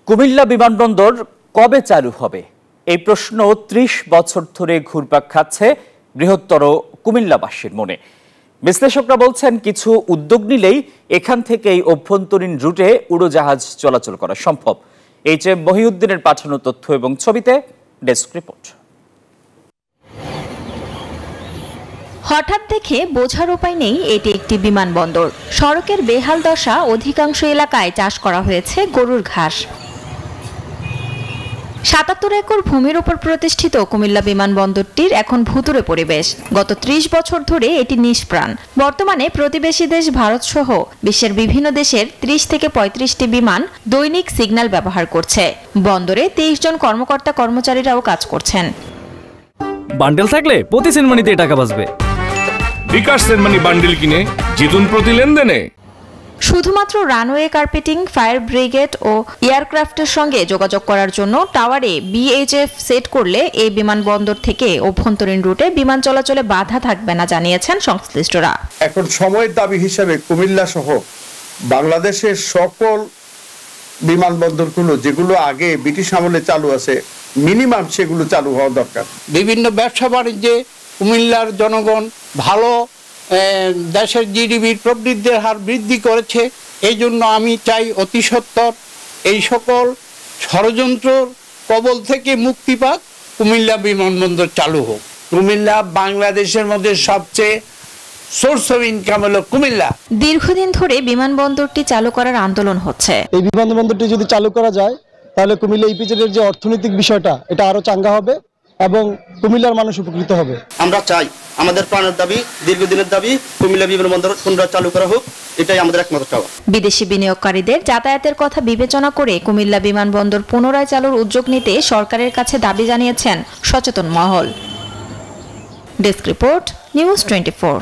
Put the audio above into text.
কুমিল্লা বিমানবন্দর কবে চালু হবে এই প্রশ্ন ৩০ বছর ধরে ঘুরপাক খাচ্ছে বৃহত্তর কুমিল্লাবাসীর মনে। বিশ্লেষকরা বলছেন কিছু উদ্যোগ নিলেই এখান থেকেই অভ্যন্তরীণ রুটে উড়োজাহাজ চলাচল করা সম্ভব। এইচএম মহিউদ্দিনের পাঠানো তথ্য এবং ছবিতে ডেস্ক রিপোর্ট। হঠাৎ দেখে বোঝার উপায় নেই এটি একটি বিমানবন্দর। সড়কের বেহাল দশা, অধিকাংশ এলাকায় চাষ করা হয়েছে গরুর ঘাস। ৭৭ একর ভূমির উপর প্রতিষ্ঠিত কুমিল্লা বিমানবন্দরটির এখন ভুতুড়ে পরিবেশ। গত ৩০ বছর ধরে এটি নিষ্প্রাণ। বর্তমানে প্রতিবেশী দেশ ভারত সহ বিশ্বের বিভিন্ন দেশের ৩০ থেকে ৩৫টি বিমান দৈনিক সিগন্যাল ব্যবহার করছে। বন্দরে ২৩ জন কর্মকর্তা কর্মচারীরাও কাজ করছেন। বান্ডেল থাকলে প্রতি সেনমানিতে টাকা বাঁচবে। বিকাশ সেনমানি বান্ডেল কিনে জিতুন প্রতি লেনদেনে। শুধুমাত্র রানওয়ে কার্পেটিং, ফায়ার ব্রিগেড ও এয়ারক্রাফটের সঙ্গে যোগাযোগ করার জন্য টাওয়ারে বিএইচএফ সেট করলে এই বিমানবন্দর থেকে অভ্যন্তরীণ রুটে বিমান চলাচলে বাধা থাকবে না জানিয়েছেন সংশ্লিষ্টরা। এখন সময়ের দাবি হিসেবে কুমিল্লা সহ বাংলাদেশের সকল বিমানবন্দরগুলো যেগুলো আগে ব্রিটিশ আমলে চালু আছে মিনিমাম সেগুলো চালু হওয়া দরকার। বিভিন্ন ব্যবসা বাণিজ্যে কুমিল্লার জনগণ ভালো, দেশের জিডিপির প্রবৃদ্ধির হার বৃদ্ধি করেছে। এই জন্য আমি চাই অতি সত্বর এই সকল ষড়যন্ত্রের কবল থেকে মুক্তি পাক, কুমিল্লা বিমানবন্দর চালু হোক। কুমিল্লা বাংলাদেশের মধ্যে সবচেয়ে সোর্স অফ ইনকাম হলো কুমিল্লা। দীর্ঘদিন ধরে বিমানবন্দরটি চালু করার আন্দোলন হচ্ছে। এই বিমানবন্দরটি যদি চালু করা যায় তাহলে কুমিল্লা ইপিজেডের যে অর্থনৈতিক বিষয়টা এটা আরো চাঙ্গা হবে এবং কুমিল্লার মানুষ উপকৃত হবে। আমরা চাই আমাদের প্রাণের দাবি, দীর্ঘদিনের দাবি, কুমিল্লা বিমানবন্দর পুনরায় চালু করা হোক। এটাই আমাদের একমাত্র চাওয়া। বিদেশি বিনিয়োগকারীদের যাতায়াতের কথা বিবেচনা করে কুমিল্লা বিমানবন্দর পুনরায় চালুর উদ্যোগ নিতে সরকারের কাছে দাবি জানিয়েছেন সচেতন মহল। Desk report, news 24।